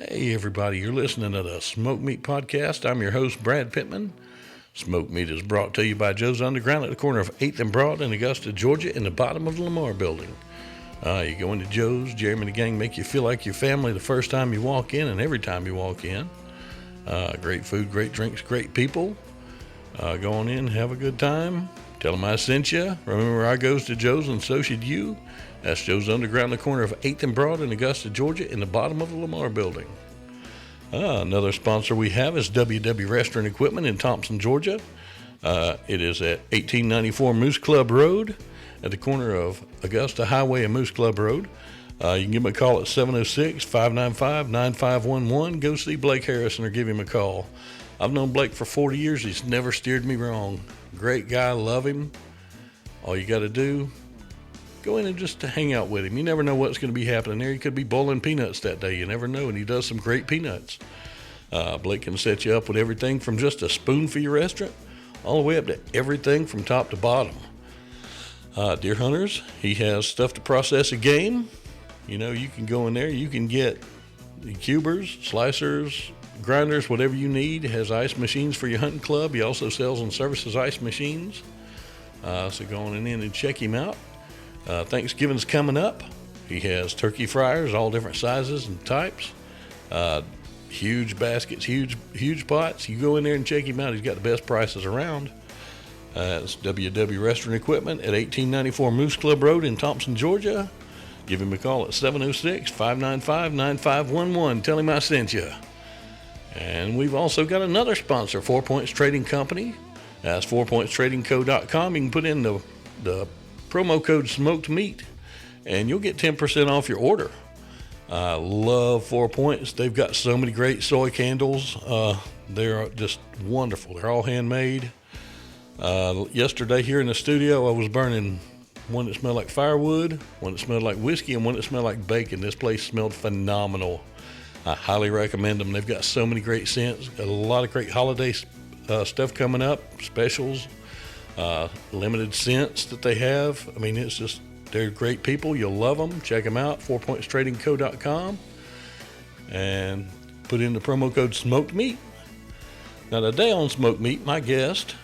Hey, everybody, you're listening to the Smoke Meat Podcast. I'm your host, Brad Pittman. Smoke Meat is brought to you by Joe's Underground at the corner of 8th and Broad in Augusta, Georgia, in the bottom of the Lamar building. You go into Joe's, Jeremy and the gang make you feel like your family the first time you walk in and every time you walk in. Great food, great drinks, great people. Go on in, have a good time. Tell them I sent you. Remember, I goes to Joe's and so should you. That's Joe's Underground, the corner of 8th and Broad in Augusta, Georgia, in the bottom of the Lamar building. Another sponsor we have is WW Restaurant Equipment in Thompson, Georgia. It is at 1894 Moose Club Road at the corner of Augusta Highway and Moose Club Road. You can give them a call at 706-595-9511. Go see Blake Harrison or give him a call. I've known Blake for 40 years. He's never steered me wrong. Great guy, love him. All you got to do, go in and just hang out with him. You never know what's going to be happening there. He could be boiling peanuts that day. You never know, and he does some great peanuts. Blake can set you up with everything from just a spoon for your restaurant all the way up to everything from top to bottom. Deer hunters, he has stuff to process a game. You know, you can go in there. You can get the cubers, slicers, grinders, whatever you need. He has ice machines for your hunting club. He also sells and services ice machines. So go on in and check him out. Thanksgiving's coming up. He has turkey fryers, all different sizes and types. Huge baskets, huge pots. You go in there and check him out. He's got the best prices around. It's WW Restaurant Equipment at 1894 Moose Club Road in Thompson, Georgia. Give him a call at 706-595-9511. Tell him I sent you. And we've also got another sponsor, 4 Points Trading Company. That's 4pointstradingco.com. You can put in the promo code smoked meat and you'll get 10% off your order. I love 4 Points. They've got so many great soy candles. They're just wonderful. They're all handmade. Yesterday here in the studio, I was burning one that smelled like firewood, one that smelled like whiskey, and one that smelled like bacon. This place smelled phenomenal. I highly recommend them. They've got so many great scents. Got a lot of great holiday stuff coming up, specials. Limited scents that they have. I mean, they're great people. You'll love them. Check them out, 4pointstradingco.com, and put in the promo code smoked meat. Now, today on Smoked Meat, my guest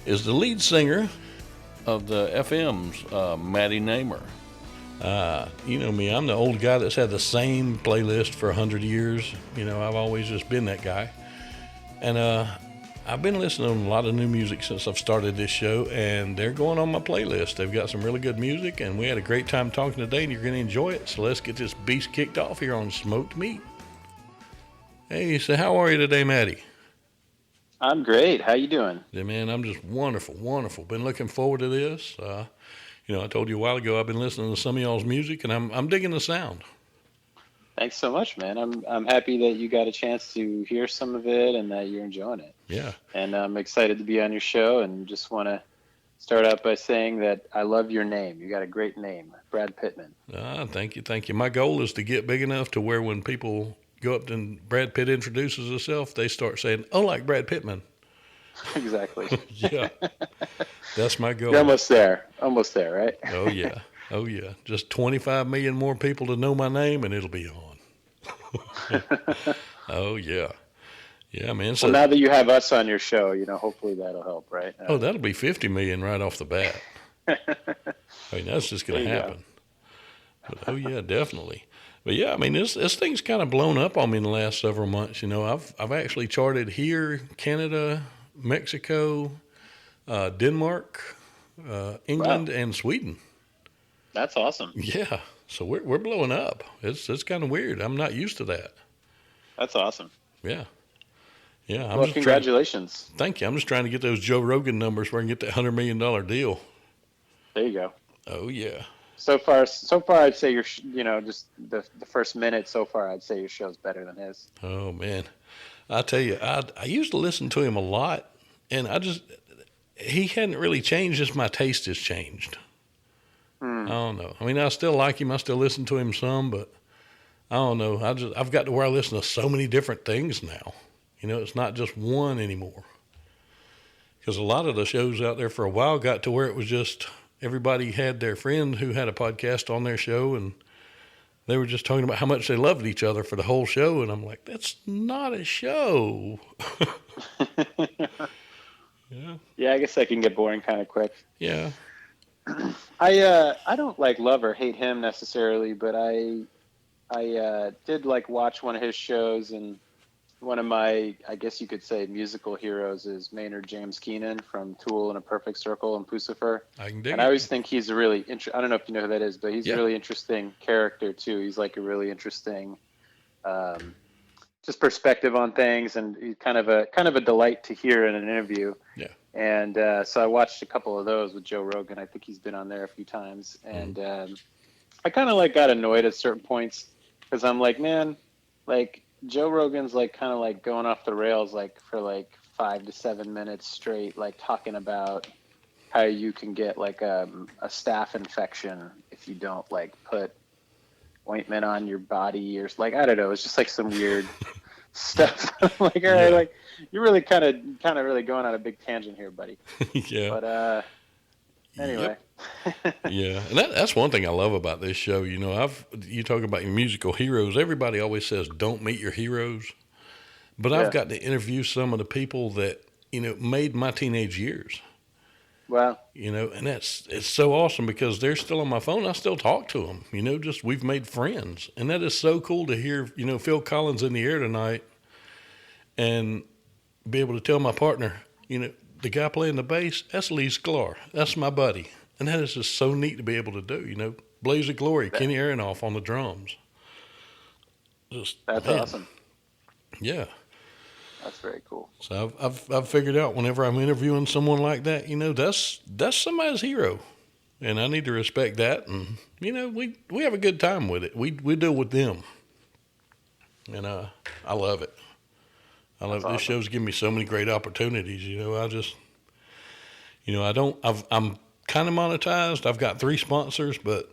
is the lead singer of the FM's, Matty Namer. You know me, I'm the old guy that's had the same playlist for 100 years. You know, I've always just been that guy. And I've been listening to a lot of new music since I've started this show, and they're going on my playlist. They've got some really good music, and we had a great time talking today, and you're going to enjoy it. So let's get this beast kicked off here on Smoked Meat. Hey, so how are you today, Matty? I'm great. How you doing? Yeah, man, I'm just wonderful. Been looking forward to this. You know, I told you a while ago I've been listening to some of y'all's music, and I'm digging the sound. Thanks so much, man. I'm happy that you got a chance to hear some of it and that you're enjoying it. Yeah. And I'm excited to be on your show, and just want to start out by saying that I love your name. You got a great name, Brad Pittman. Thank you. My goal is to get big enough to where when people go up and Brad Pitt introduces himself, they start saying, "Oh, like Brad Pittman." Exactly. Yeah. That's my goal. You're almost there, right? Oh yeah. Just 25 million more people to know my name, and it'll be on. Oh yeah. Yeah, man. So well, now that you have us on your show, you know, hopefully that'll help, right? that'll be 50 million right off the bat. I mean, that's just going to happen. But, oh yeah, definitely. But yeah, I mean, this thing's kind of blown up on me in the last several months. You know, I've actually charted here, Canada, Mexico, Denmark, England, and Sweden. That's awesome. Yeah, so we're blowing up. It's kind of weird. I'm not used to that. That's awesome. Yeah. Well, congratulations. Thank you. I'm just trying to get those Joe Rogan numbers where I can get that $100 million deal. There you go. Oh yeah. So far, I'd say just the first minute so far, I'd say your show's better than his. Oh man, I tell you, I used to listen to him a lot, and he hadn't really changed. Just my taste has changed. I don't know. I mean, I still like him. I still listen to him some, but I don't know. I've got to where I listen to so many different things now. You know, it's not just one anymore. Because a lot of the shows out there for a while got to where it was just everybody had their friend who had a podcast on their show, and They were just talking about how much they loved each other for the whole show, and I'm like, that's not a show. Yeah, Yeah, I guess that can get boring kind of quick. yeah, I don't like love or hate him necessarily, but I did like watch one of his shows, and one of my, I guess you could say, musical heroes is Maynard James Keenan from Tool and A Perfect Circle and Pucifer. I can dig And I it. always think he's a really I don't know if you know who that is, but he's a Yeah, really interesting character too. He's like a really interesting, um, just perspective on things, and he's kind of a delight to hear in an interview. yeah, And so I watched a couple of those with Joe Rogan. I think he's been on there a few times, mm, and I kind of like got annoyed at certain points because I'm like, man, like Joe Rogan's like kind of like going off the rails like for like 5 to 7 minutes straight, like talking about how you can get like a staph infection if you don't like put ointment on your body, or like I don't know, it's just like some weird stuff. Like, all right, yeah, like you're really kind of really going on a big tangent here, buddy. yeah. But anyway. Yep. Yeah, and that's one thing I love about this show. You know, you talk about your musical heroes. Everybody always says don't meet your heroes, but I've Yeah. got to interview some of the people that made my teenage years. Well, And it's so awesome because they're still on my phone. I still talk to them. Just we've made friends, and that is so cool to hear. Phil Collins in the air tonight, and be able to tell my partner, the guy playing the bass, that's Lee Sklar. That's my buddy. And that is just so neat to be able to do. Blaze of Glory, that, Kenny Aronoff on the drums. Just, that's man, awesome. yeah. That's very cool. So I've figured out whenever I'm interviewing someone like that, that's somebody's hero. And I need to respect that. And, we have a good time with it. We do with them. And I love it. I love That's it. This awesome. show's given me so many great opportunities. I'm kind of monetized. I've got 3 sponsors, but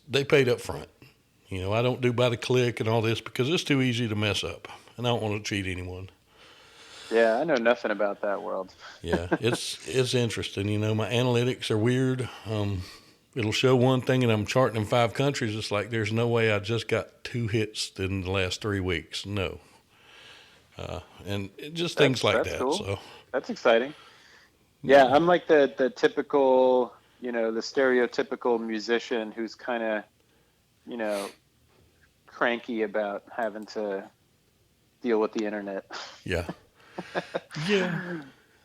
they paid up front. I don't do by the click and all this because it's too easy to mess up, and I don't want to cheat anyone. Yeah, I know nothing about that world. Yeah, it's interesting. My analytics are weird. It'll show one thing, and I'm charting in 5 countries. It's like there's no way I just got 2 hits in the last 3 weeks. No, and just things like That's that. cool. So That's exciting. Yeah, I'm like the typical, the stereotypical musician who's kind of, you know, cranky about having to deal with the internet. yeah, yeah,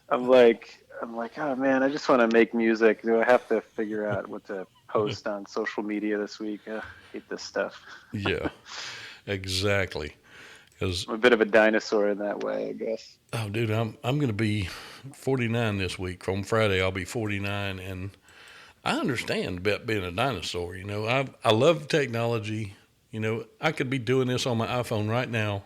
I'm like, oh man, I just want to make music. Do I have to figure out what to post on social media this week? Ugh, I hate this stuff. yeah, exactly. Because I'm a bit of a dinosaur in that way, I guess. oh, dude, I'm gonna be 49 this week. On Friday, I'll be 49, and I understand about being a dinosaur. I love technology. I could be doing this on my iPhone right now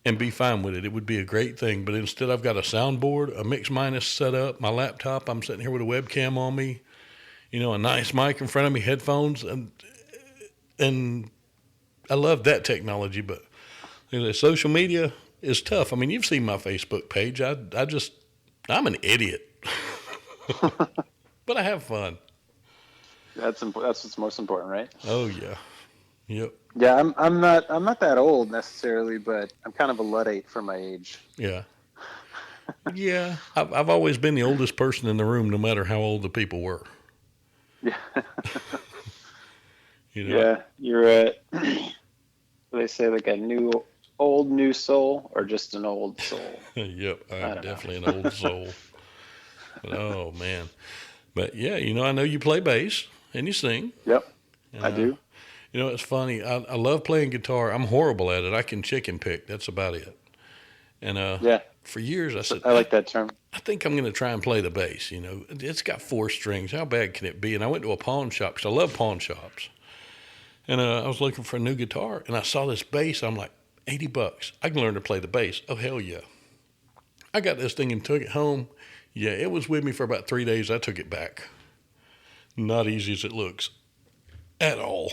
and be fine with it. It would be a great thing. But instead, I've got a soundboard, a Mix Minus set up, my laptop. I'm sitting here with a webcam on me. A nice mic in front of me, headphones, and I love that technology. But social media is tough. I mean, you've seen my Facebook page. I'm an idiot, but I have fun. That's what's most important, right? Oh yeah, yep, Yeah, I'm not that old necessarily, but I'm kind of a Luddite for my age. yeah, yeah. I've always been the oldest person in the room, no matter how old the people were. Yeah. You know. Yeah, you're they say like a new soul or just an old soul. Yep, I I'm don't definitely an old soul. But, oh man, but yeah, I know you play bass and you sing. Yep, And, I do. It's funny. I love playing guitar. I'm horrible at it. I can chicken pick. That's about it. And Yeah, for years I said, I like that term. I think I'm going to try and play the bass. It's got 4 strings. How bad can it be? And I went to a pawn shop because I love pawn shops. And I was looking for a new guitar, and I saw this bass. I'm like, $80. I can learn to play the bass. Oh, hell yeah. I got this thing and took it home. Yeah, it was with me for about 3 days. I took it back. Not easy as it looks at all.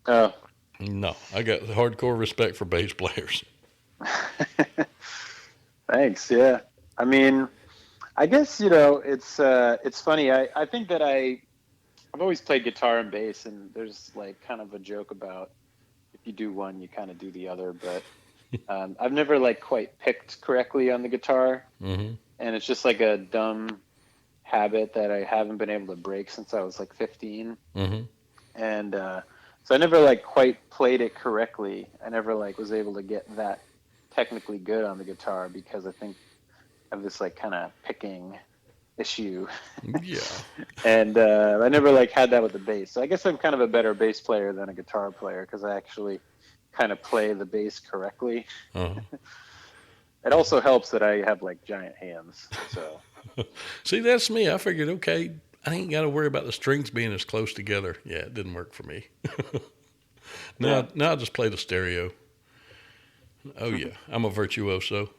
Oh, No, I got hardcore respect for bass players. thanks. Yeah, I mean, I guess it's funny. I think that I've always played guitar and bass, and there's like kind of a joke about if you do one, you kind of do the other. But I've never like quite picked correctly on the guitar, Mm-hmm. and it's just like a dumb habit that I haven't been able to break since I was like 15. Mm-hmm. And so I never like quite played it correctly. I never like was able to get that technically good on the guitar because I think I have this like kind of picking issue. Yeah. And I never like had that with the bass. So I guess I'm kind of a better bass player than a guitar player because I actually kind of play the bass correctly. Uh-huh. It also helps that I have like giant hands. So See, that's me. I figured, okay, I ain't got to worry about the strings being as close together. Yeah, it didn't work for me. yeah. Now I just play the stereo. Oh yeah, I'm a virtuoso.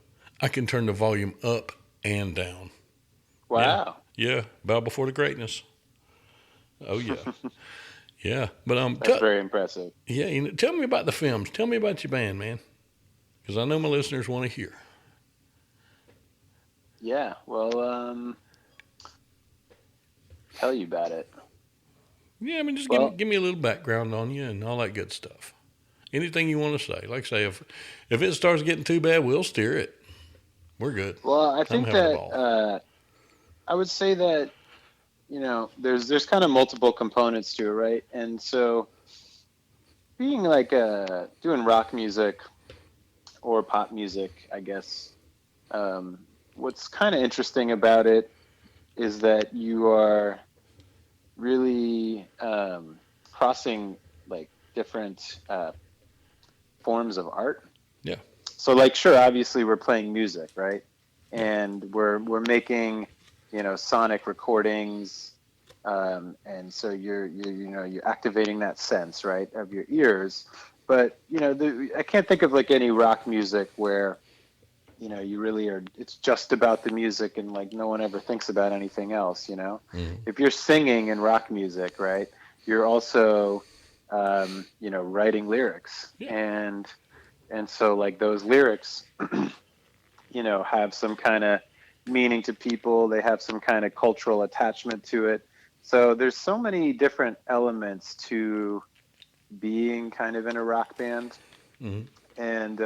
I can turn the volume up and down. Wow. Yeah, bow before the greatness. Oh yeah, yeah. But That's very impressive. yeah, tell me about the films. Tell me about your band, man, because I know my listeners want to hear. Yeah. Well, tell you about it. Yeah, I mean, just Well, give me a little background on you and all that good stuff. Anything you want to say. Like I say, if it starts getting too bad, we'll steer it. We're good. I I'm think having a that ball. I would say that there's kind of multiple components to it, right? And so being like doing rock music or pop music, I guess. What's kind of interesting about it is that you are really crossing like different forms of art. Yeah. So like, sure, obviously we're playing music, right? And we're making, sonic recordings, and so you're activating that sense, right, of your ears. But I can't think of like any rock music where you really are, it's just about the music and like no one ever thinks about anything else. Mm-hmm. If you're singing in rock music, right, you're also writing lyrics. Yeah. And so like those lyrics have some kind of meaning to people. They have some kind of cultural attachment to it. So there's so many different elements to being kind of in a rock band. Mm-hmm. And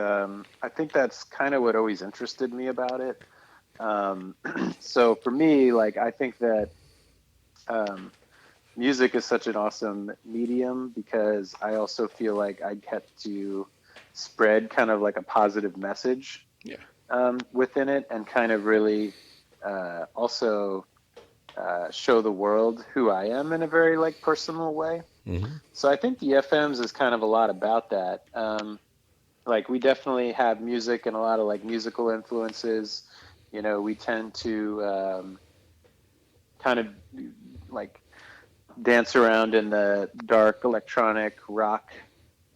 I think that's kind of what always interested me about it. So for me, like, I think that music is such an awesome medium because I also feel like I get to spread kind of like a positive message Yeah. within it and kind of really also show the world who I am in a very like personal way. Mm-hmm. So I think the FMs is kind of a lot about that. Like we definitely have music and a lot of like musical influences. We tend to kind of like dance around in the dark electronic rock,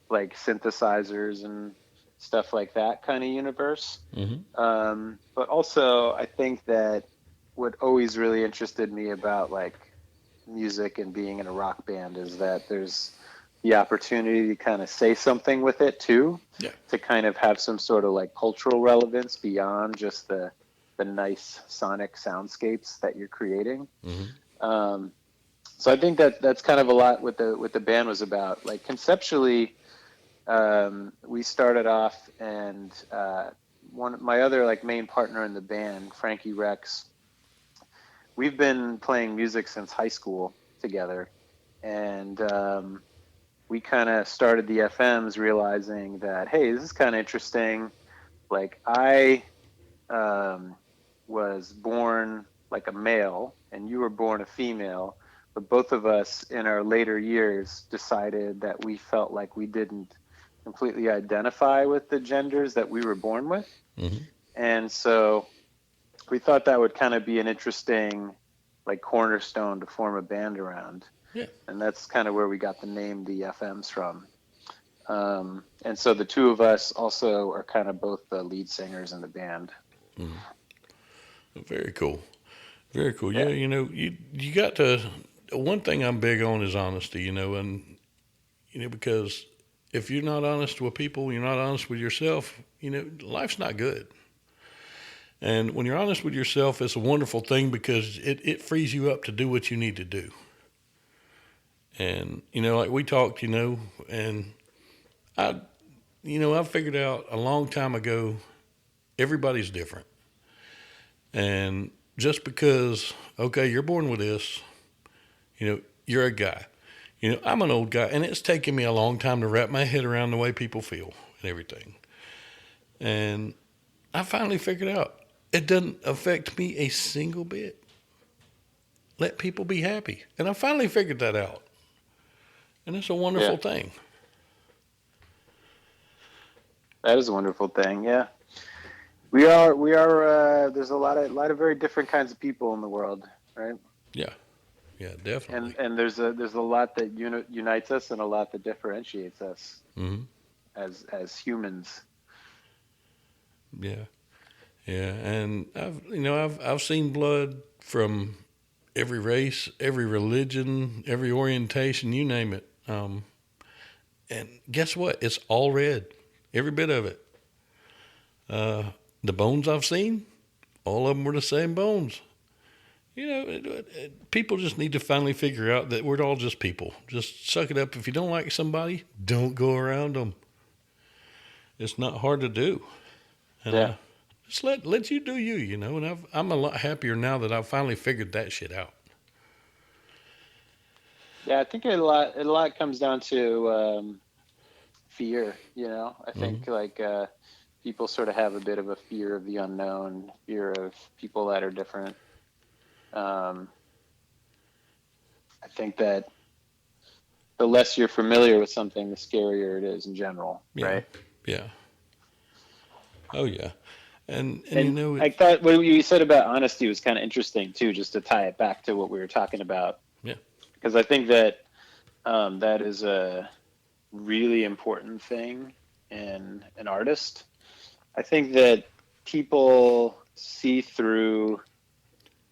like synthesizers and stuff like that kind of universe. Mm-hmm. But also, I think that what always really interested me about like music and being in a rock band is that there's the opportunity to kind of say something with it too, Yeah. to kind of have some sort of like cultural relevance beyond just the nice sonic soundscapes that you're creating. Mm-hmm. So I think that that's kind of a lot what the band was about. Like conceptually, we started off, and my other like main partner in the band, Frankie Rex, we've been playing music since high school together, and we kind of started the FMs realizing that, hey, this is kind of interesting. Like I was born like a male and you were born a female, but both of us in our later years decided that we felt like we didn't completely identify with the genders that we were born with. Mm-hmm. And so we thought that would kind of be an interesting like cornerstone to form a band around. Yeah. And that's kind of where we got the name the FMs from. And so the two of us also are kind of both the lead singers in the band. Mm-hmm. Very cool. Very cool. Yeah. Yeah, you got to. One thing I'm big on is honesty. And because if you're not honest with people, you're not honest with yourself. Life's not good. And when you're honest with yourself, it's a wonderful thing because it frees you up to do what you need to do. And, like we talked, and I, I figured out a long time ago, everybody's different. And just because, okay, you're born with this, you're a guy. I'm an old guy, and it's taken me a long time to wrap my head around the way people feel and everything. And I finally figured out it doesn't affect me a single bit. Let people be happy. And I finally figured that out. And it's a wonderful Yeah, thing. that is a wonderful thing. Yeah, we are. There's a lot of very different kinds of people in the world, right? Yeah, yeah, definitely. And there's a lot that unites us and a lot that differentiates us Hmm. as humans. Yeah, yeah. And I've seen blood from every race, every religion, every orientation, you name it. And guess what? It's all red, every bit of it. Uh, the bones I've seen, all of them were the same bones. People just need to finally figure out that we're all just people. Just suck it up. If you don't like somebody, don't go around them. It's not hard to do, and Yeah. just let you do you. And I'm a lot happier now that I've finally figured that shit out. Yeah, I think a lot comes down to fear. I Hmm. think like people sort of have a bit of a fear of the unknown, fear of people that are different. Um, I think that the less you're familiar with something, the scarier it is in general, Yeah, right? yeah, oh yeah, and And I thought what you said about honesty was kind of interesting too, just to tie it back to what we were talking about, yeah, because I think that that is a really important thing in an artist. I think that people see through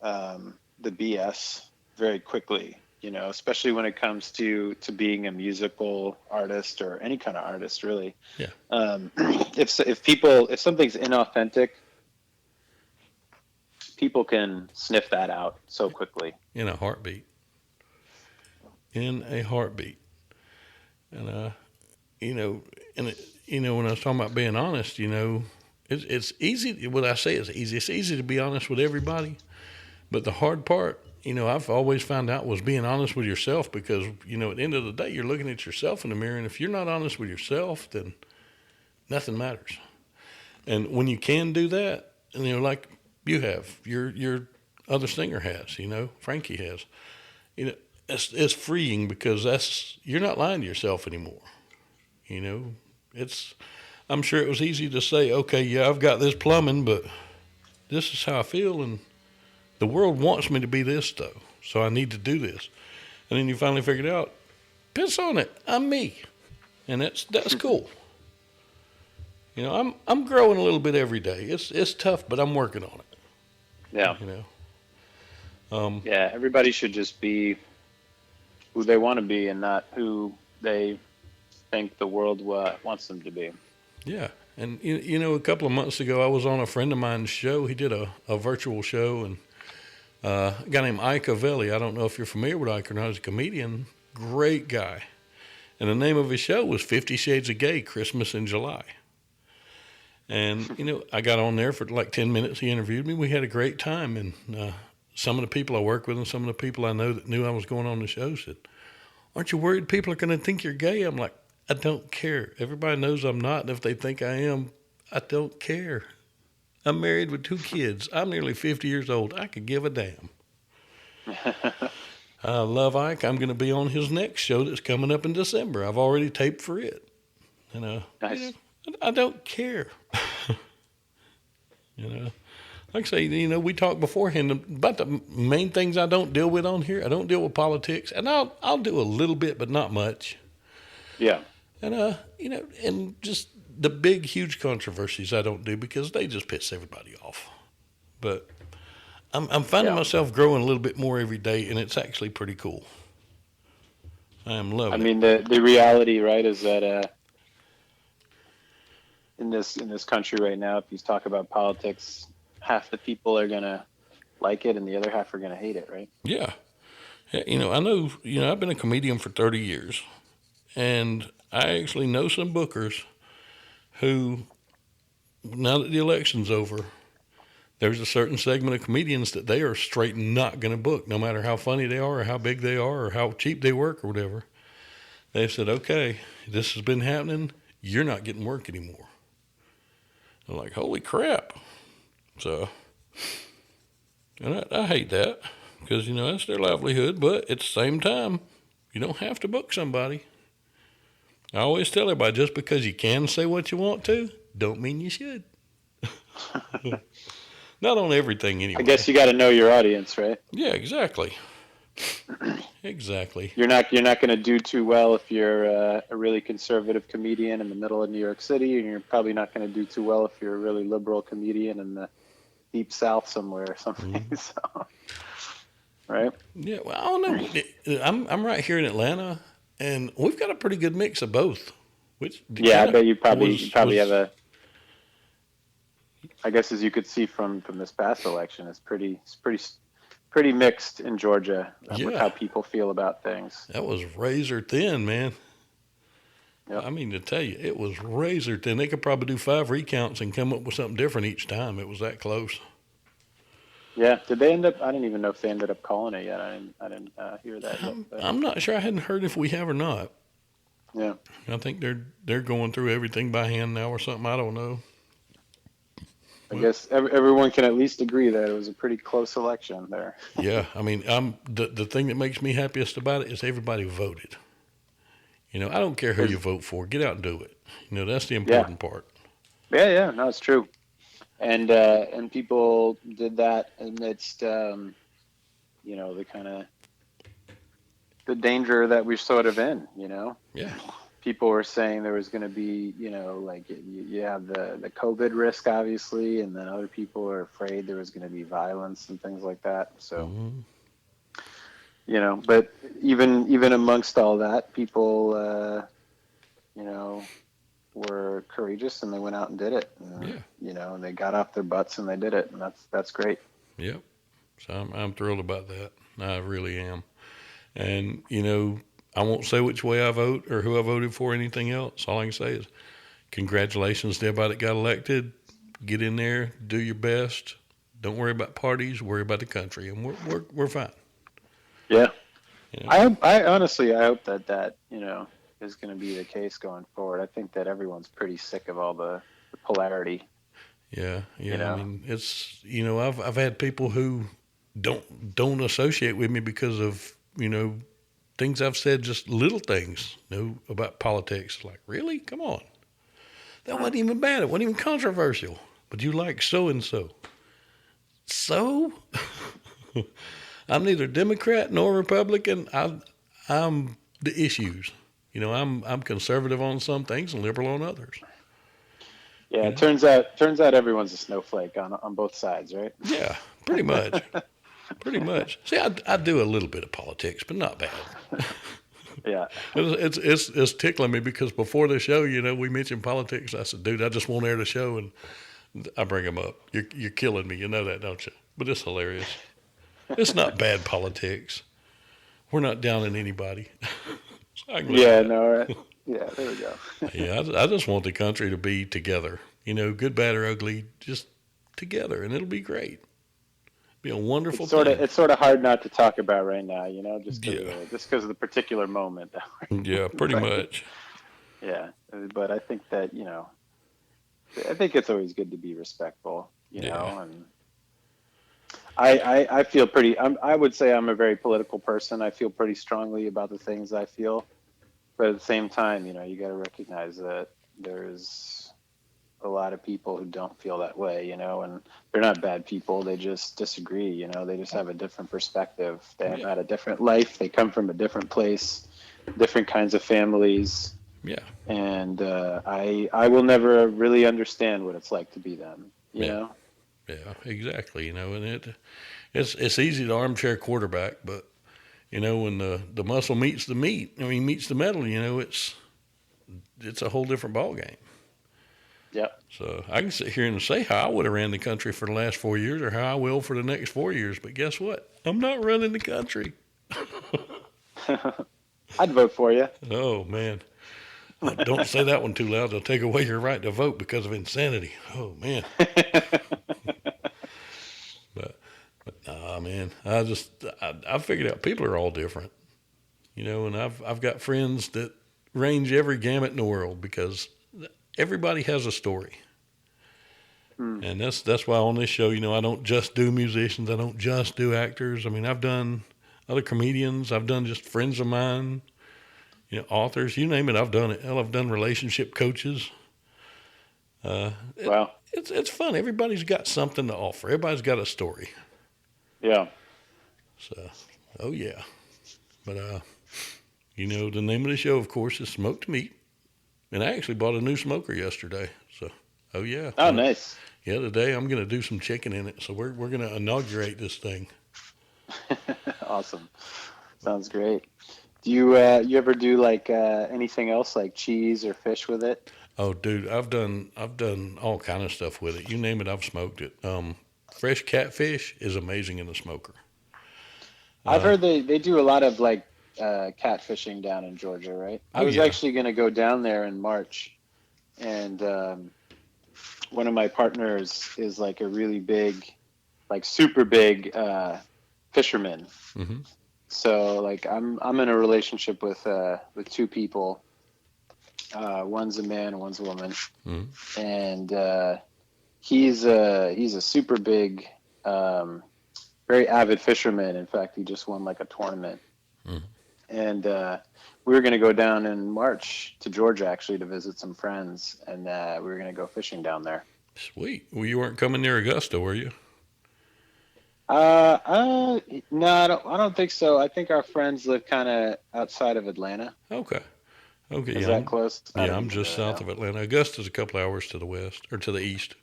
the BS very quickly, especially when it comes to being a musical artist or any kind of artist, really. yeah, If something's inauthentic, people can sniff that out so quickly. in a heartbeat, in a heartbeat, and you know, and when I was talking about being honest, it's easy. What I say is easy. It's easy to be honest with everybody, but the hard part, I've always found out was being honest with yourself because, at the end of the day, you're looking at yourself in the mirror, and if you're not honest with yourself, then nothing matters. And when you can do that, and like you have, your other singer has, Frankie has, you know, it's freeing because you're not lying to yourself anymore. You know, it's I'm sure it was easy to say, okay, yeah, I've got this plumbing, but this is how I feel, and the world wants me to be this though, so I need to do this. And then you finally figured out, piss on it, I'm me, and that's cool. I'm growing a little bit every day. It's tough, but I'm working on it. Yeah, You know, um, yeah. Everybody should just be who they want to be and not who they think the world wants them to be. yeah. And a couple of months ago, I was on a friend of mine's show. He did a virtual show, and a guy named Ike Avelli. I don't know if you're familiar with Ike or not. He's a comedian, great guy. And the name of his show was 50 Shades of Gay, Christmas in July. And, I got on there for like 10 minutes. He interviewed me. We had a great time. And some of the people I work with and some of the people I know that knew I was going on the show said, aren't you worried people are going to think you're gay? I'm like, I don't care. Everybody knows I'm not. And if they think I am, I don't care. I'm married with 2 kids. I'm nearly 50 years old. I could give a damn. I love Ike. I'm going to be on his next show that's coming up in December. I've already taped for it. And, Nice. I don't care. you know, like I say, we talked beforehand about the main things I don't deal with on here. I don't deal with politics, and I'll do a little bit, but not much. Yeah. And and just the big, huge controversies I don't do because they just piss everybody off. But I'm finding Yeah. myself growing a little bit more every day, and it's actually pretty cool. I am I loving it. mean, the reality, right, is that in this country right now, if you talk about politics, half the people are gonna like it, and the other half are gonna hate it, right? Yeah, You know, I know, I've been a comedian for 30 years, and I actually know some bookers who, now that the election's over, there's a certain segment of comedians that they are straight not going to book, no matter how funny they are or how big they are or how cheap they work or whatever. They've said, okay, this has been happening. You're not getting work anymore. I'm like, holy crap. So, and I hate that because, that's their livelihood. But at the same time, you don't have to book somebody. I always tell everybody, just because you can say what you want to, don't mean you should. Not on everything, anyway. I guess you got to know your audience, right? Yeah, exactly. Exactly. You're not going to do too well if you're a really conservative comedian in the middle of New York City, and you're probably not going to do too well if you're a really liberal comedian in the deep South somewhere or something. Mm-hmm. So, right? Yeah. Well, I don't know. I'm right here in Atlanta, and we've got a pretty good mix of both. Which I bet you probably have a. I guess as you could see from this past election, it's pretty mixed in Georgia with how people feel about things. That was razor thin, man. Yep. I mean, to tell you, it was razor thin. They could probably do 5 recounts and come up with something different each time. It was that close. Yeah. Did they end up? I didn't even know if they ended up calling it yet. I didn't hear that yet. I'm not sure. I hadn't heard if we have or not. Yeah. I think they're going through everything by hand now or something. I don't know. I guess everyone can at least agree that it was a pretty close election there. Yeah, I mean, the thing that makes me happiest about it is everybody voted. I don't care who you vote for. Get out and do it. That's the important part. Yeah, no, it's true. And people did that amidst, the kind of the danger that we're sort of in. Yeah. People were saying there was going to be, like you have the COVID risk, obviously, and then other people are afraid there was going to be violence and things like that. So, but even amongst all that, people, were courageous and they went out and did it. And they got off their butts and they did it, and that's great. Yep. So I'm thrilled about that. I really am. And I won't say which way I vote or who I voted for or anything else. All I can say is congratulations to everybody that got elected. Get in there, do your best. Don't worry about parties, worry about the country, and we're fine. Yeah. I honestly hope that is going to be the case going forward. I think that everyone's pretty sick of all the polarity. Yeah. I mean, it's I've had people who don't associate with me because of things I've said, just little things, about politics. Like, really? Come on. That wasn't even bad. It wasn't even controversial. But you like so-and-so. So? I'm neither Democrat nor Republican. I'm the issues. I'm conservative on some things and liberal on others. Yeah, it turns out everyone's a snowflake on both sides, right? Yeah, pretty much. Pretty much. See, I do a little bit of politics, but not bad. Yeah. It's tickling me because before the show, we mentioned politics. I said, dude, I just won't air the show, and I bring them up. You're killing me. You know that, don't you? But it's hilarious. It's not bad politics. We're not downing anybody. Yeah, no, right. Yeah, there we go. Yeah, I just want the country to be together. Good, bad, or ugly, just together, and it'll be great. Be a wonderful thing. It's sort of hard not to talk about right now, just because of the particular moment. Yeah, pretty much. Yeah, but I think that I think it's always good to be respectful, and I feel pretty. I would say I'm a very political person. I feel pretty strongly about the things I feel, but at the same time, you got to recognize that there's a lot of people who don't feel that way, and they're not bad people. They just disagree, they just have a different perspective. They have had a different life. They come from a different place, different kinds of families. Yeah. And I will never really understand what it's like to be them, you know? Yeah, exactly. And it's easy to armchair quarterback, but when the muscle meets the meat, meets the metal, it's a whole different ball game. Yep. So I can sit here and say how I would have ran the country for the last 4 years or how I will for the next 4 years. But guess what? I'm not running the country. I'd vote for you. Oh man, don't say that one too loud. They'll take away your right to vote because of insanity. Oh man, but man, I figured out people are all different, and I've got friends that range every gamut in the world because everybody has a story. And that's why on this show, I don't just do musicians. I don't just do actors. I mean, I've done other comedians. I've done just friends of mine, authors, you name it. I've done it. Hell, I've done relationship coaches. Wow. It's fun. Everybody's got something to offer. Everybody's got a story. Yeah. So, oh yeah. But, the name of the show, of course, is Smoked Meat. And I actually bought a new smoker yesterday. So, oh yeah. Oh, nice. Yeah, today I'm going to do some chicken in it. So we're going to inaugurate this thing. Awesome. Sounds great. Do you ever do like anything else like cheese or fish with it? Oh, dude, I've done all kind of stuff with it. You name it, I've smoked it. Fresh catfish is amazing in the smoker. I've heard they do a lot of like catfishing down in Georgia, right? I was actually going to go down there in March, and one of my partners is like a really big, like super big fisherman. Mm-hmm. So like I'm in a relationship with two people. One's a man and one's a woman, and he's a super big, very avid fisherman. In fact, he just won like a tournament, and we were going to go down in March to Georgia actually to visit some friends, and we were going to go fishing down there. Sweet. Well, you weren't coming near Augusta, were you? No, I don't think so. I think our friends live kind of outside of Atlanta. Okay. Is that close? Yeah, I'm just south of Atlanta. Augusta's a couple hours to the west or to the east.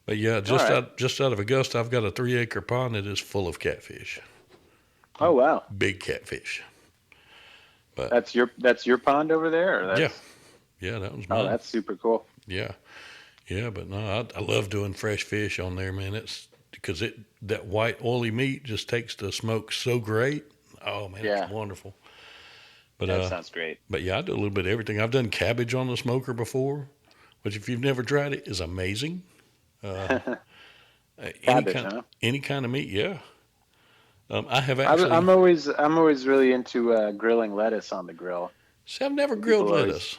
But yeah, just out of Augusta, I've got a 3-acre pond that is full of catfish. Oh wow! Big catfish. But that's your pond over there. Or that's... Yeah, that was mine. Oh, that's super cool. Yeah, but no, I love doing fresh fish on there, man. It's because that white oily meat just takes the smoke so great. Oh man, it's wonderful. But that sounds great. But yeah, I do a little bit of everything. I've done cabbage on the smoker before, which if you've never tried it, is amazing. Cabbage, any kind of meat, yeah. I have actually. I'm always really into grilling lettuce on the grill. See, I've never grilled lettuce.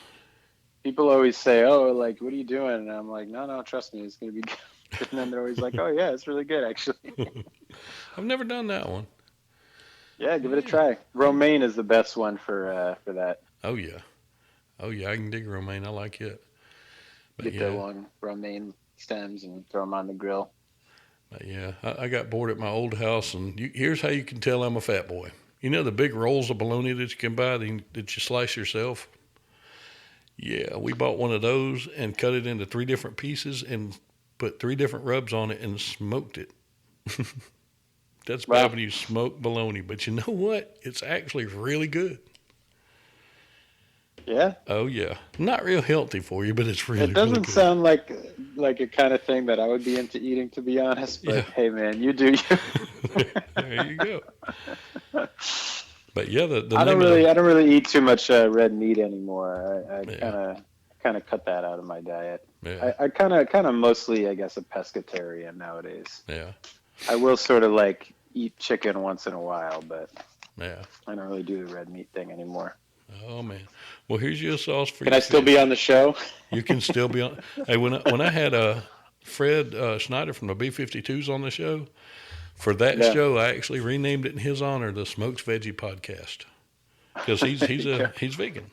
People always say, "Oh, like, what are you doing?" And I'm like, "No, trust me, it's gonna be good." And then they're always like, "Oh yeah, it's really good, actually." I've never done that one. Yeah, give it a try. Romaine is the best one for that. Oh yeah, I can dig romaine. I like it. But Get the long romaine stems and throw them on the grill. But yeah, I got bored at my old house, and here's how you can tell I'm a fat boy. You know the big rolls of bologna that you can buy that you slice yourself? Yeah, we bought one of those and cut it into 3 different pieces and put 3 different rubs on it and smoked it. That's bad when you smoke bologna, but you know what? It's actually really good. Yeah? Oh, yeah. Not real healthy for you, but it's really good. It doesn't sound like a kind of thing that I would be into eating, to be honest. But hey, man, you do you. There you go. But yeah, I don't really eat too much red meat anymore. I kind of cut that out of my diet. Yeah. I kind of mostly, I guess, a pescatarian nowadays. Yeah. I will sort of like eat chicken once in a while, but yeah, I don't really do the red meat thing anymore. Oh man! Well, here's your sauce for. Can I still be on the show? You can still be on. Hey, when I had Fred Schneider from the B-52s on the show, for that show, I actually renamed it in his honor, the Smokes Veggie Podcast, because he's vegan.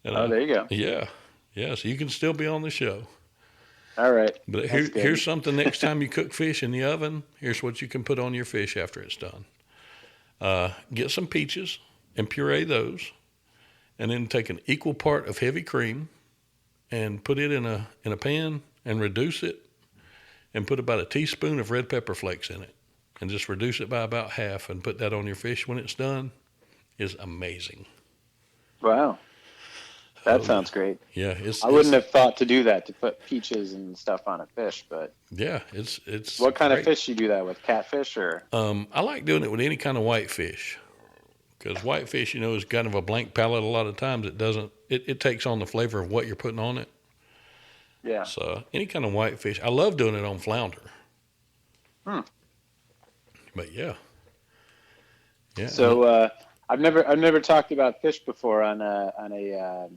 And, there you go. Yeah. So you can still be on the show. All right. But here's something. Next time you cook fish in the oven, here's what you can put on your fish after it's done. Get some peaches and puree those, and then take an equal part of heavy cream and put it in a pan and reduce it, and put about a teaspoon of red pepper flakes in it, and just reduce it by about half, and put that on your fish when it's done. Is amazing. Wow. That sounds great. Yeah, I wouldn't have thought to do that, to put peaches and stuff on a fish, but yeah, it's. What kind of fish you do that with? Catfish or? I like doing it with any kind of white fish, because whitefish, is kind of a blank palate. A lot of times it takes on the flavor of what you're putting on it. Yeah. So any kind of whitefish, I love doing it on flounder. Hmm. But yeah. So I've never talked about fish before on a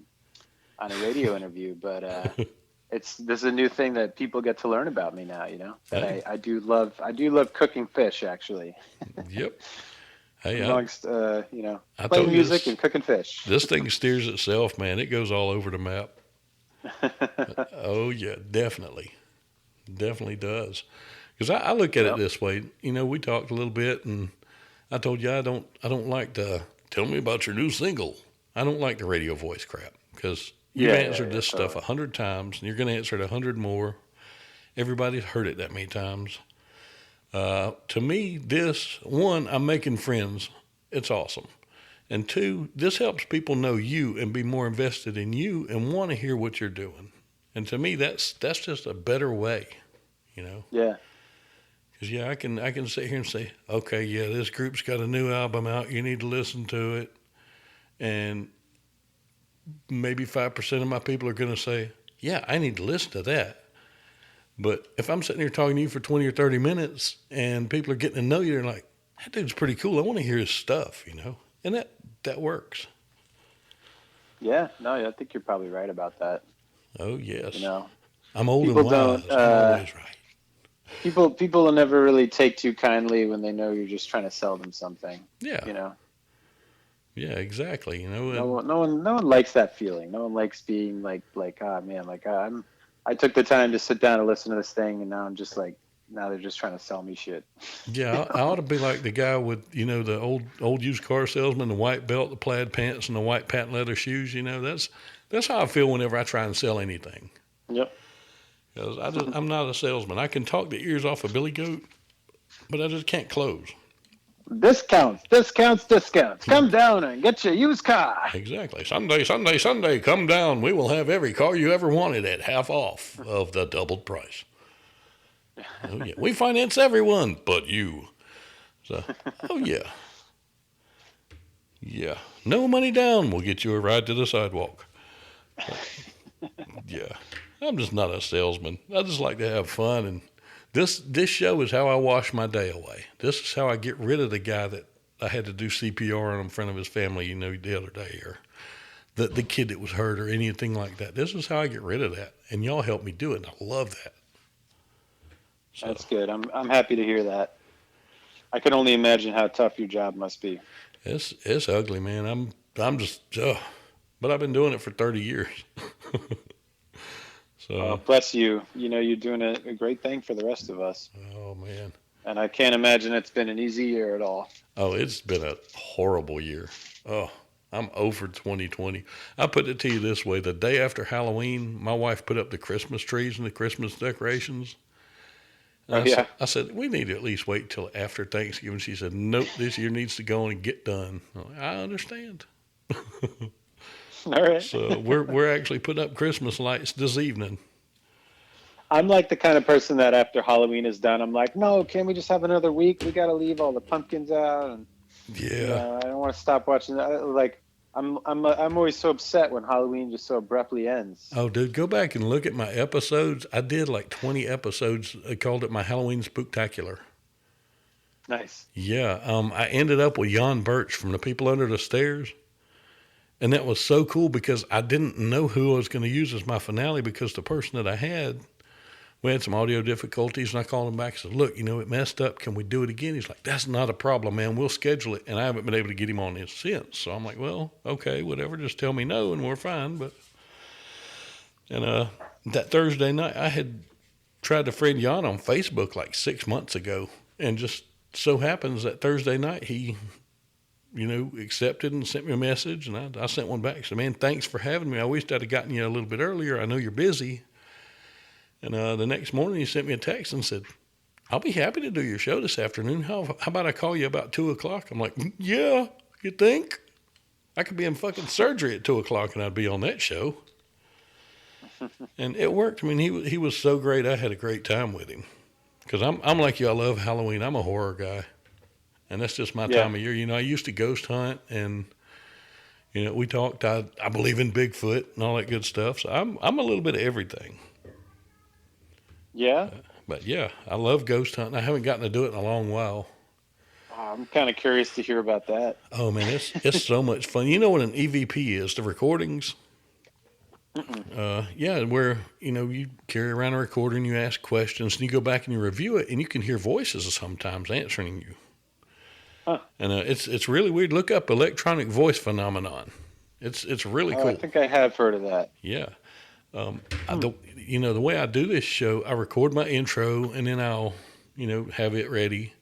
radio interview, but this is a new thing that people get to learn about me now. That Hey. I do love cooking fish actually. Yep. Hey, Amongst I told playing you music and cooking fish. this thing steers itself, man. It goes all over the map. Oh yeah, definitely does. Because I look at it this way. We talked a little bit, and I told you I don't like to tell me about your new single. I don't like the radio voice crap because you've answered this stuff 100 times, and you're going to answer it 100 more. Everybody's heard it that many times. To me, I'm making friends. It's awesome. And two, this helps people know you and be more invested in you and want to hear what you're doing. And to me, that's just a better way, Yeah. Because I can sit here and say, okay, yeah, this group's got a new album out. You need to listen to it. And maybe 5% of my people are going to say, yeah, I need to listen to that. But if I'm sitting here talking to you for 20 or 30 minutes and people are getting to know you, they're like, that dude's pretty cool. I want to hear his stuff, And that works. Yeah. No, I think you're probably right about that. Oh, yes. I'm old people and wise. don't. I'm always right. People will never really take too kindly when they know you're just trying to sell them something. Yeah. Yeah, exactly. No one likes that feeling. No one likes being like, man, I took the time to sit down and listen to this thing, and now I'm just like, now they're just trying to sell me shit. Yeah, I ought to be like the guy with, the old used car salesman, the white belt, the plaid pants, and the white patent leather shoes. That's how I feel whenever I try and sell anything. Yep. Because I'm not a salesman. I can talk the ears off a billy goat, but I just can't close. Discounts. Come down and get your used car. Exactly. Sunday, come down. We will have every car you ever wanted at half off of the doubled price. Oh, yeah. We finance everyone but you. So, oh, yeah. Yeah. No money down. We'll get you a ride to the sidewalk. Yeah. I'm just not a salesman. I just like to have fun. And this show is how I wash my day away. This is how I get rid of the guy that I had to do CPR on in front of his family, the other day, or the kid that was hurt or anything like that. This is how I get rid of that. And y'all help me do it. And I love that. So, that's good. I'm happy to hear that. I can only imagine how tough your job must be. It's ugly, man. I'm just, but I've been doing it for 30 years. So bless you. You're doing a great thing for the rest of us. Oh man. And I can't imagine it's been an easy year at all. Oh, it's been a horrible year. Oh, I'm over 2020. I put it to you this way: the day after Halloween, my wife put up the Christmas trees and the Christmas decorations. I said, we need to at least wait till after Thanksgiving. She said, nope, this year needs to go on and get done. I understand. All right. So we're actually putting up Christmas lights this evening. I'm like the kind of person that after Halloween is done, I'm like, no, can we just have another week? We got to leave all the pumpkins out. And, yeah. I don't want to stop watching that. Like, I'm always so upset when Halloween just so abruptly ends. Oh, dude, go back and look at my episodes. I did like 20 episodes. I called it my Halloween Spooktacular. Nice. Yeah. I ended up with Jan Birch from The People Under the Stairs. And that was so cool because I didn't know who I was going to use as my finale because the person that I had, we had some audio difficulties, and I called him back and said, look, it messed up. Can we do it again? He's like, that's not a problem, man. We'll schedule it. And I haven't been able to get him on this since. So I'm like, well, okay, whatever. Just tell me no, and we're fine. And that Thursday night, I had tried to friend Jan on Facebook like 6 months ago. And just so happens that Thursday night, he accepted and sent me a message, and I sent one back. Said, man, thanks for having me. I wished I'd have gotten you a little bit earlier. I know you're busy. And the next morning he sent me a text and said, I'll be happy to do your show this afternoon. How about I call you about 2 o'clock? I'm like, yeah, you think? I could be in fucking surgery at 2 o'clock and I'd be on that show. And it worked. I mean, he was so great. I had a great time with him. Because I'm like you, I love Halloween. I'm a horror guy. and that's just my Yeah. time of year. I used to ghost hunt, and we talked. I believe in Bigfoot and all that good stuff. So I'm a little bit of everything. Yeah. But yeah, I love ghost hunting. I haven't gotten to do it in a long while. I'm kind of curious to hear about that. Oh man, it's so much fun. You know what an EVP is? The recordings. Mm-mm. Yeah, where you carry around a recording, you ask questions, and you go back and you review it, and you can hear voices sometimes answering you. Huh. And it's really weird. Look up electronic voice phenomenon. It's really Oh, I cool. think I have heard of that. Yeah. The way I do this show, I record my intro, and then I'll have it ready.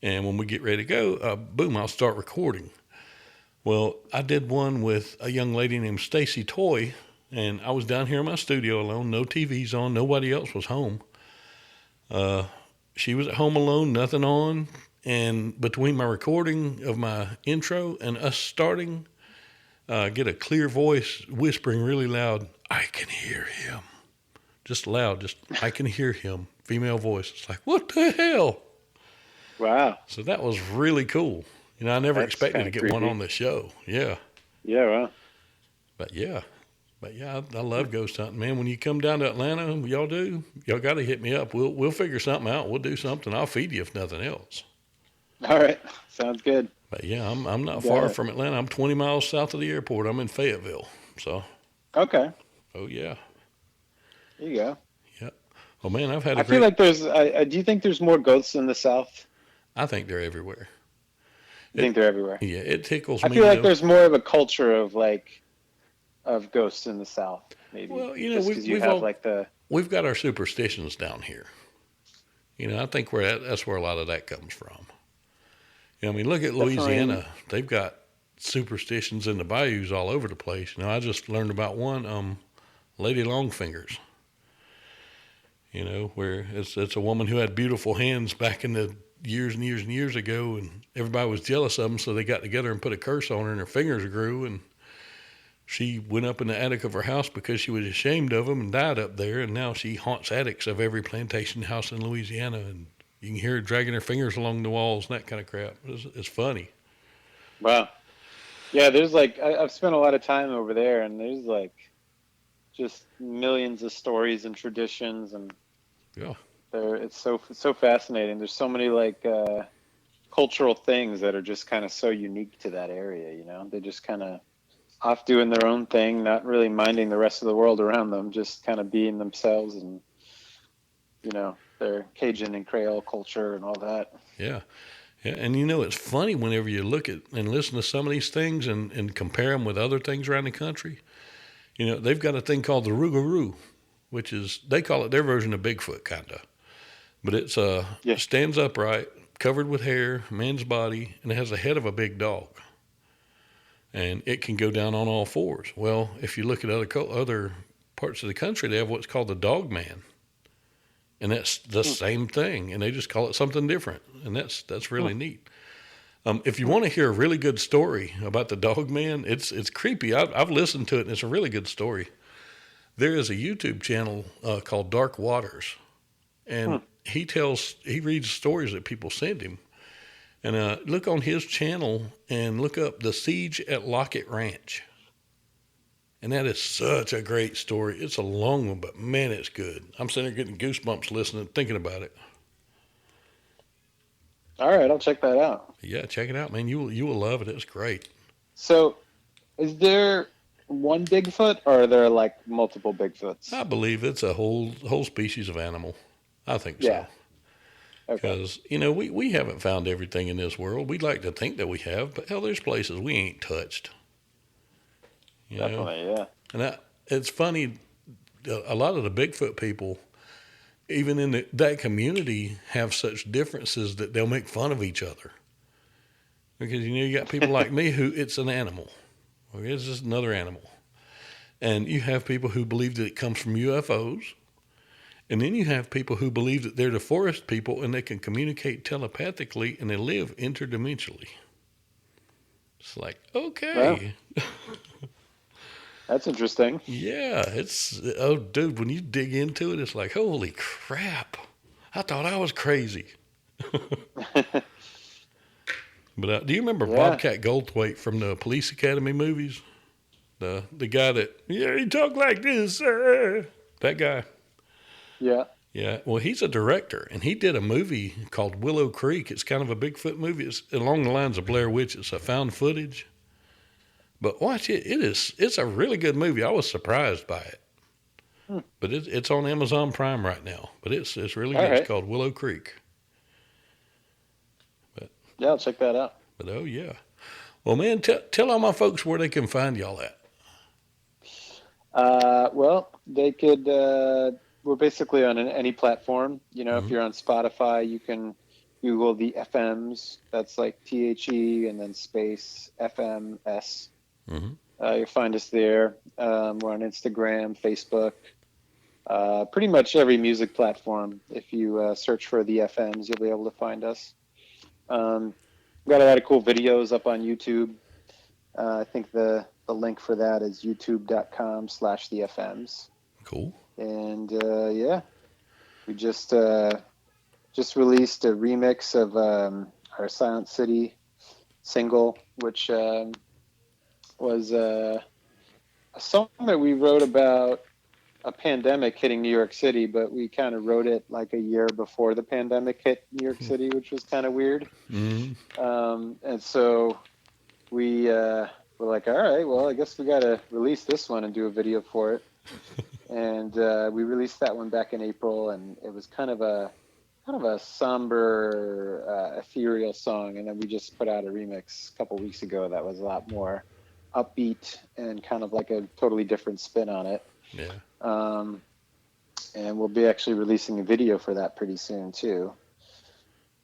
And when we get ready to go, boom, I'll start recording. Well, I did one with a young lady named Stacy Toy, and I was down here in my studio alone, no TVs on, nobody else was home. She was at home alone, nothing on, and between my recording of my intro and us starting, get a clear voice whispering really loud, "I can hear him." Just loud, just, "I can hear him." Female voice. It's like, what the hell? Wow. So that was really cool. I never That's expected to kinda get one creepy. on the show. Yeah. Yeah. Wow. But yeah. I love ghost hunting, man. When you come down to Atlanta, y'all got to hit me up. We'll figure something out. We'll do something. I'll feed you if nothing else. All right. Sounds good. But yeah, I'm not Got far it. from Atlanta. I'm 20 miles south of the airport. I'm in Fayetteville. So, Okay. oh yeah, There you go. yep. Oh man, I've had a I feel great. like there's. Do you think there's more ghosts in the South? I think they're everywhere. I think they're everywhere. Yeah, it tickles I me feel like though. there's more of a culture of ghosts in the South, maybe. Well, Just because you we've have all like the. we've got our superstitions down here. I think that's where a lot of that comes from. I mean, look at Definitely. Louisiana. They've got superstitions in the bayous all over the place. I just learned about one, Lady Longfingers. Where it's a woman who had beautiful hands back in the years and years and years ago, and everybody was jealous of them, so they got together and put a curse on her, and her fingers grew, and she went up in the attic of her house because she was ashamed of them and died up there, and now she haunts attics of every plantation house in Louisiana, and you can hear her dragging her fingers along the walls and that kind of crap. It's funny. Wow. Yeah, there's I've spent a lot of time over there, and there's just millions of stories and traditions, and Yeah. it's so fascinating. There's so many cultural things that are just kind of so unique to that area. They're just kind of off doing their own thing, not really minding the rest of the world around them, just kind of being themselves, and their Cajun and Creole culture and all that. Yeah. Yeah, and it's funny whenever you look at and listen to some of these things and compare them with other things around the country. They've got a thing called the Rougarou, which is, they call it their version of Bigfoot, kind of. But it's Yeah. stands upright, covered with hair, man's body, and it has the head of a big dog. And it can go down on all fours. Well, if you look at other parts of the country, they have what's called the Dog Man. And that's the same thing, and they just call it something different, and that's really neat. If you want to hear a really good story about the Dog Man, it's creepy. I've listened to it, and it's a really good story. There is a YouTube channel called Dark Waters, and he reads stories that people send him. And look on his channel and look up The Siege at Lockett Ranch. And that is such a great story. It's a long one, but man, it's good. I'm sitting there getting goosebumps listening, thinking about it. All right, I'll check that out. Yeah, check it out, man. You will love it. It's great. So, is there one Bigfoot, or are there multiple Bigfoots? I believe it's a whole species of animal. I think Yeah. so. Okay. Because, we haven't found everything in this world. We'd like to think that we have, but hell, there's places we ain't touched. Definitely, yeah. And it's funny, a lot of the Bigfoot people, even in that community, have such differences that they'll make fun of each other. Because, you got people like me who it's an animal. Okay, it's just another animal. And you have people who believe that it comes from UFOs. And then you have people who believe that they're the forest people and they can communicate telepathically and they live interdimensionally. It's like, okay. Wow. That's interesting. Yeah, oh, dude, when you dig into it, it's like, holy crap. I thought I was crazy. But do you remember Yeah. Bobcat Goldthwait from the Police Academy movies? The guy that, yeah, he talked like this, sir. That guy. Yeah. Yeah, well, he's a director, and he did a movie called Willow Creek. It's kind of a Bigfoot movie. It's along the lines of Blair Witch. It's a found footage. But watch it. It's a really good movie. I was surprised by it. Hmm. But it's on Amazon Prime right now. But it's really All good. right. It's called Willow Creek. Yeah, I'll check that out. But oh yeah. Well, man, tell all my folks where they can find y'all at. Well, they could. We're basically on any platform. You know, if you're on Spotify, you can Google the FMs. That's like THE and then space FMS. You'll find us there. We're on Instagram, Facebook, pretty much every music platform. If you search for the FMs, you'll be able to find us. We've got a lot of cool videos up on YouTube. I think the link for that is youtube.com/thefms. Cool. And yeah, we just released a remix of our Silent City single, which was a song that we wrote about a pandemic hitting New York City, but we kind of wrote it like a year before the pandemic hit New York City, which was kind of weird. And so we were like, all right, well, I guess we got to release this one and do a video for it. And we released that one back in April, and it was kind of a somber, ethereal song. And then we just put out a remix a couple weeks ago that was a lot more upbeat and kind of like a totally different spin on it. Yeah. And we'll be actually releasing a video for that pretty soon too.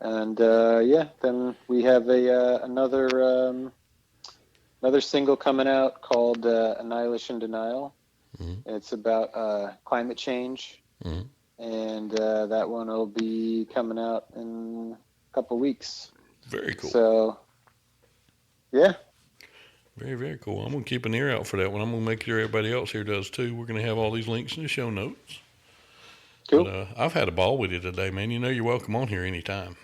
And yeah, then we have another single coming out called Annihilation Denial. It's about climate change, and that one will be coming out in a couple weeks. Very cool. So, yeah. Very, very cool. I'm going to keep an ear out for that one. I'm going to make sure everybody else here does too. We're going to have all these links in the show notes. Cool. But, I've had a ball with you today, man. You know you're welcome on here anytime.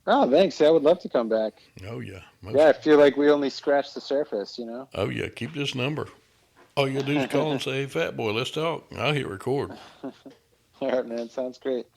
Oh, thanks. I would love to come back. Oh, yeah. Yeah, I feel like we only scratched the surface, you know? Oh, yeah. Keep this number. All you do is call and say, hey, Fat Boy, let's talk. I'll hit record. All right, man. Sounds great.